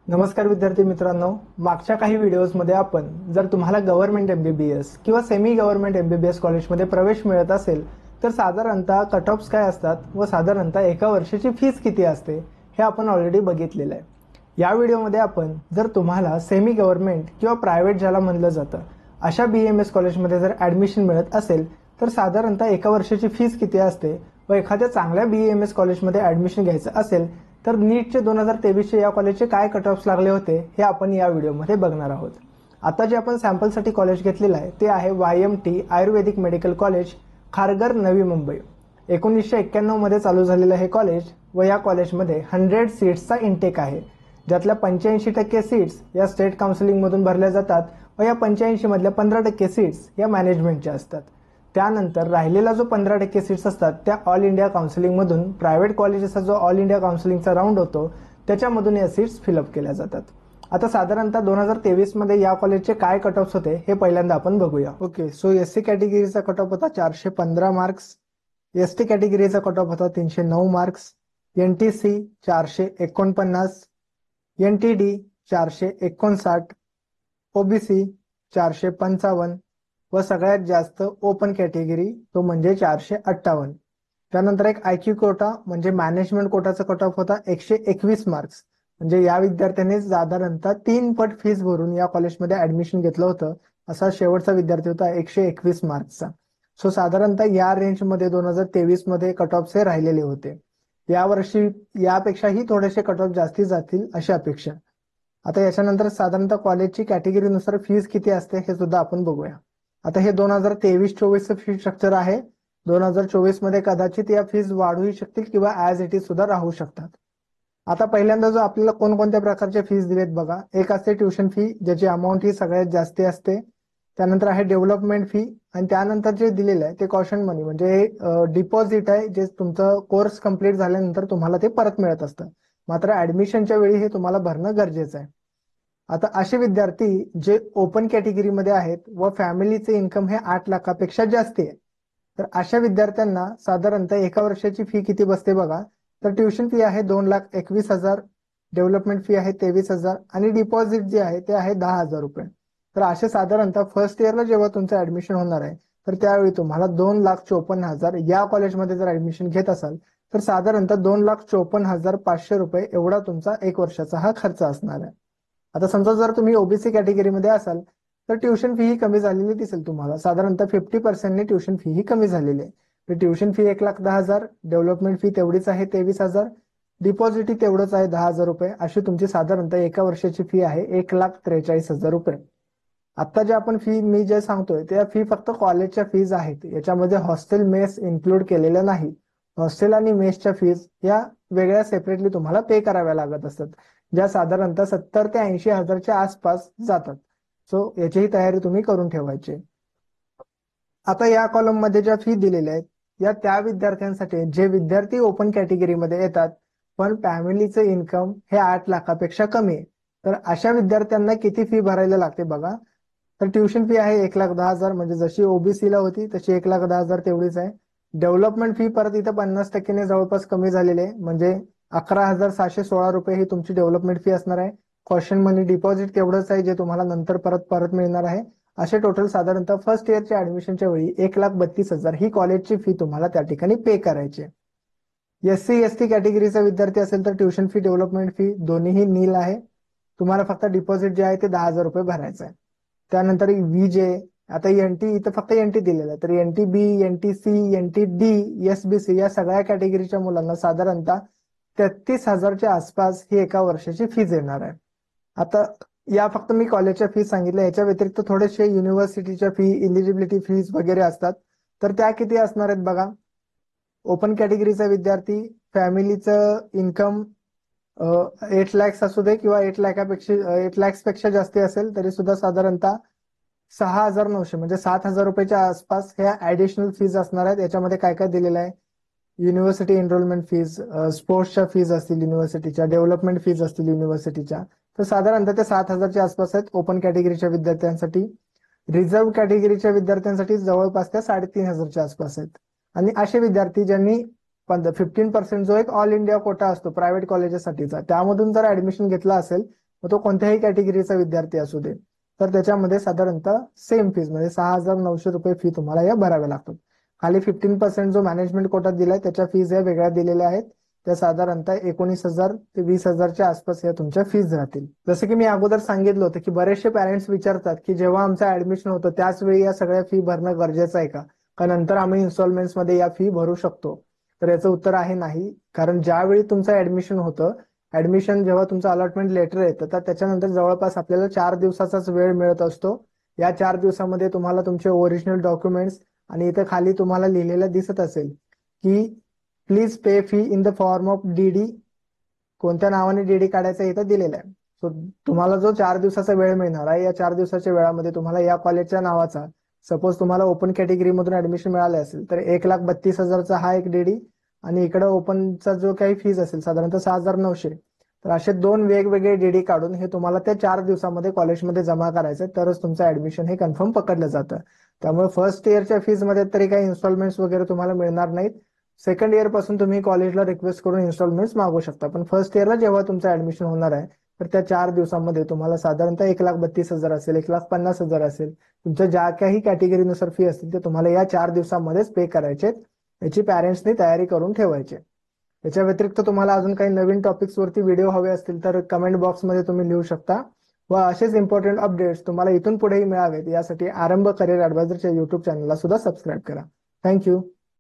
नमस्कार विद्यार्थी मित्रांनो, मागच्या काही व्हिडिओजमध्ये आपण जर तुम्हाला गव्हर्नमेंट एमबीबीएस किंवा सेमी गव्हर्नमेंट एमबीबीएस कॉलेजमध्ये प्रवेश मिळत असेल तर साधारणतः कट ऑफ्स काय असतात व साधारणतः एका वर्षाची फीस किती असते हे आपण ऑलरेडी बघितलेलं आहे. या व्हिडिओमध्ये आपण जर तुम्हाला सेमी गव्हर्नमेंट किंवा प्रायव्हेट ज्याला म्हणलं जातं अशा BMS कॉलेजमध्ये जर ॲडमिशन मिळत असेल तर साधारणतः एका वर्षाची फीस किती असते व एखाद्या चांगल्या BMS कॉलेजमध्ये ॲडमिशन घ्यायचं असेल तर नीटचे 2023चे या कॉलेजचे काय कट ऑफ्स लागले होते हे आपण या व्हिडिओमध्ये बघणार आहोत. आता जे आपण सॅम्पलसाठी कॉलेज घेतलेलं आहे ते आहे YMT आयुर्वेदिक मेडिकल कॉलेज, खारघर, नवी मुंबई. 1991 मध्ये चालू झालेलं हे कॉलेज व या कॉलेजमध्ये 100 सीट्सचा इंटेक आहे, ज्यातल्या 85% सीट्स या स्टेट काउन्सिलिंगमधून भरल्या जातात व या 85 मधल्या 15% सीट्स या मॅनेजमेंटच्या असतात. त्यानंतर राहिलेला जो 15% सीट्स असतात त्या ऑल इंडिया काउन्सिलिंगमधून प्रायव्हेट कॉलेजेसचा जो ऑल इंडिया काउन्सिलिंगचा राऊंड होतो त्याच्यामधून या सीट्स फिलअप केल्या जातात. आता साधारणतः 2023 मध्ये या कॉलेजचे काय कट ऑफ्स होते हे पहिल्यांदा आपण बघूया. ओके, सो SC कॅटेगरीचा कट ऑफ होता 415 मार्क्स, ST कॅटेगरीचा कट ऑफ होता 309 मार्क्स, NTC 449, NTD 459, OBC 455 व सगळ्यात जास्त ओपन कॅटेगरी तो म्हणजे 458. त्यानंतर एक IQ कोटा म्हणजे मॅनेजमेंट कोटाचा कट ऑफ होता 121 मार्क्स, म्हणजे या विद्यार्थ्यांनी साधारणतः 3 पट फीस भरून या कॉलेजमध्ये ऍडमिशन घेतलं होतं. असा शेवटचा विद्यार्थी होता 121 मार्क्सचा. सो साधारणतः या रेंजमध्ये 2023 मध्ये कट ऑफ्स हे राहिलेले होते. यावर्षी यापेक्षाही थोडेसे कट ऑफ जास्ती जातील अशी अपेक्षा. आता याच्यानंतर साधारणतः कॉलेजची कॅटेगरीनुसार फीस किती असते हे सुद्धा आपण बघूया. आता हे 2023-24 फी स्ट्रक्चर आहे. 2024 मध्ये कदाचित या फीस वाढूही शकतील किंवा ऍज इट इज सुद्धा राहू शकतात. आता पहिल्यांदा जो आपल्याला कोणकोणत्या प्रकारच्या फीस दिलेत बघा. एक असते ट्युशन फी, ज्याची अमाऊंट ही सगळ्यात जास्ती असते. त्यानंतर आहे डेव्हलपमेंट फी आणि त्यानंतर जे दिलेलं आहे ते कॉशन मनी म्हणजे डिपॉझिट आहे, जे तुमचं कोर्स कम्प्लीट झाल्यानंतर तुम्हाला ते परत मिळत असतं. मात्र ऍडमिशनच्या वेळी हे तुम्हाला भरणं गरजेचं आहे. आता असे विद्यार्थी जे ओपन कॅटेगरीमध्ये आहेत व फॅमिलीचे इन्कम हे 8 लाखापेक्षा जास्त आहे, तर अशा विद्यार्थ्यांना साधारणतः एका वर्षाची फी किती बसते बघा. तर ट्युशन फी आहे 2,21,000, डेव्हलपमेंट फी आहे 23,000 आणि डिपॉझिट जे आहे ते आहे 10,000 रुपये. तर असे साधारणतः फर्स्ट इयरला जेव्हा तुमचं ऍडमिशन होणार आहे तर त्यावेळी तुम्हाला 2,54,000 या कॉलेजमध्ये जर ऍडमिशन घेत असाल तर साधारणतः 2,54,500 रुपये एवढा तुमचा एक वर्षाचा हा खर्च असणार आहे. आता समजा जर तुम्ही ओबीसी कॅटेगरीमध्ये असाल तर ट्युशन फी ही कमी झालेली दिसेल तुम्हाला. साधारणतः 50% ट्युशन फी ही कमी झालेली आहे. ट्युशन फी 1,10,000, डेव्हलपमेंट फी तेवढीच आहे 23,000, डिपॉझिट तेवढंच आहे 10,000 रुपये. अशी तुमची साधारणतः एका वर्षाची फी आहे 1,43,000 रुपये. आता जे आपण फी मी जे सांगतोय त्या फी फक्त कॉलेजच्या फीज आहेत, याच्यामध्ये हॉस्टेल मेस इन्क्लूड केलेल्या नाही. हॉस्टेल आणि मेसच्या फीज या वेगळ्या सेपरेटली तुम्हाला पे कराव्या लागत असतात, ज्या साधारणतः 70 ते 80,000च्या आसपास जातात. सो याचीही तयारी तुम्ही करून ठेवायची. आता या कॉलम मध्ये ज्या फी दिलेल्या आहेत या त्या विद्यार्थ्यांसाठी जे विद्यार्थी ओपन कॅटेगरीमध्ये येतात पण फॅमिलीचं इन्कम हे 8 लाखापेक्षा कमी आहे. तर अशा विद्यार्थ्यांना किती फी भरायला लागते बघा. तर ट्युशन फी आहे 1,10,000, म्हणजे जशी ओबीसीला होती तशी 1,10,000 तेवढीच आहे. डेव्हलपमेंट फी परत इथं 50% जवळपास कमी झालेली आहे, म्हणजे 11,716 रुपये ही तुमची डेव्हलपमेंट फी असणार आहे. कॉशन मनी डिपॉझिट तेवढंच आहे जे तुम्हाला नंतर परत मिळणार आहे. असे टोटल साधारणतः फर्स्ट इयरच्या ऍडमिशनच्या वेळी 1,32,000 ही कॉलेजची फी तुम्हाला त्या ठिकाणी पे करायची आहे. SC/ST कॅटेगरीचा विद्यार्थी असेल तर ट्युशन फी डेव्हलपमेंट फी दोन्हीही नील आहे. तुम्हाला फक्त डिपॉझिट जे आहे ते 10,000 रुपये भरायचं आहे. त्यानंतर VJ, आता NT इथं फक्त NT दिलेलं आहे, तर NTB, NTC, NTD, SBC या सगळ्या कॅटेगरीच्या मुलांना साधारणतः 33,000च्या आसपास ही एका वर्षाची फीज येणार आहे. आता या फक्त मी कॉलेजच्या फीज सांगितल्या, याच्या व्यतिरिक्त थोडेसे युनिव्हर्सिटीच्या फी, इलिजिबिलिटी फीज वगैरे असतात. तर त्या किती असणार आहेत बघा. ओपन कॅटेगरीचा विद्यार्थी फॅमिलीचं इन्कम 8 लॅक्स असू दे किंवा 8 लॅक्सपेक्षा जास्ती असेल तरी सुद्धा साधारणतः 6,900 म्हणजे 7,000 रुपयाच्या आसपास ह्या ऍडिशनल फीज असणार आहेत. याच्यामध्ये काय काय दिलेलं आहे. युनिव्हर्सिटी एनरोलमेंट फीज, स्पोर्ट्सच्या फीज असतील युनिव्हर्सिटीच्या, डेव्हलपमेंट फीज असतील युनिव्हर्सिटीच्या, तर साधारणतः ते 7,000च्या आसपास आहेत ओपन कॅटेगरीच्या विद्यार्थ्यांसाठी. रिझर्व्ह कॅटेगरीच्या विद्यार्थ्यांसाठी जवळपास त्या 3,500च्या आसपास आहेत. आणि असे विद्यार्थी ज्यांनी 15% जो एक ऑल इंडिया कोटा असतो प्रायव्हेट कॉलेजेससाठीचा, त्यामधून जर ऍडमिशन घेतला असेल मग तो कोणत्याही कॅटेगरीचा विद्यार्थी असू दे, तर त्याच्यामध्ये साधारणतः सेम फीज म्हणजे 6,900 रुपये फी तुम्हाला या भराव्या लागतात. खाली 15% जो मॅनेजमेंट कोटा दिलाय त्याच्या फीज या वेगळ्या दिलेल्या आहेत. त्या साधारणतः 19,000 ते 20,000च्या आसपास या तुमच्या फीज राहतील. जसं की मी अगोदर सांगितलं होतं की बरेचसे पॅरेंट्स विचारतात की जेव्हा आमचं ऍडमिशन होतं त्याच वेळी या सगळ्या फी भरणं गरजेचं आहे का नंतर आम्ही इन्स्टॉलमेंट्स मध्ये या फी भरू शकतो. तर याचं उत्तर आहे नाही. कारण ज्यावेळी तुमचं ऍडमिशन होतं, ऍडमिशन जेव्हा तुमचं अलॉटमेंट लेटर येतं तर त्याच्यानंतर जवळपास आपल्याला 4 दिवसाचाच वेळ मिळत असतो. या 4 दिवसामध्ये तुम्हाला तुमचे ओरिजिनल डॉक्युमेंट्स आणि इथं खाली तुम्हाला लिहिलेलं दिसत असेल की please pay fee in the form of DD, कोणत्या नावाने डीडी काढायचं इथं दिलेलं आहे. सो तुम्हाला जो 4 दिवसाचा वेळ मिळणार आहे, या 4 दिवसाच्या वेळामध्ये तुम्हाला या कॉलेजच्या नावाचा, सपोज तुम्हाला ओपन कॅटेगरीमधून ऍडमिशन मिळालं असेल तर 1,32,000चा हा एक डीडी आणि इकडे ओपनचा जो काही फीज असेल साधारणतः 6,900, तर असे 2 वेगवेगळे डीडी काढून हे तुम्हाला त्या 4 दिवसामध्ये कॉलेजमध्ये जमा करायचं, तरच तुमचं ऍडमिशन हे कन्फर्म पकडलं जातं. त्यामुळे फर्स्ट इयरच्या फीज मध्ये तरी काही इन्स्टॉलमेंट्स वगैरे तुम्हाला मिळणार नाहीत. सेकंड इयर पासून तुम्ही कॉलेजला रिक्वेस्ट करून इन्स्टॉलमेंट्स मागू शकता. पण फर्स्ट इयरला जेव्हा तुमचं ऍडमिशन होणार आहे तर त्या 4 दिवसामध्ये तुम्हाला साधारणतः 1,32,000 असेल, 1,50,000 असेल, तुमच्या ज्या काही कॅटेगरीनुसार फी असतील ते तुम्हाला या 4 दिवसामध्येच पे करायचे. याची पॅरेंट्सनी तयारी करून ठेवायची. याच्या व्यतिरिक्त तुम्हाला अजून काही नवीन टॉपिक्स वरती व्हिडिओ हवे असतील तर कमेंट बॉक्समध्ये तुम्ही लिहू शकता. व असेच इम्पॉर्टंट अपडेट्स तुम्हाला इथून पुढेही मिळावेत यासाठी आरंभ करिअर ऍडवायझरच्या युट्यूब चॅनलला सुद्धा सबस्क्राईब करा. थँक्यू.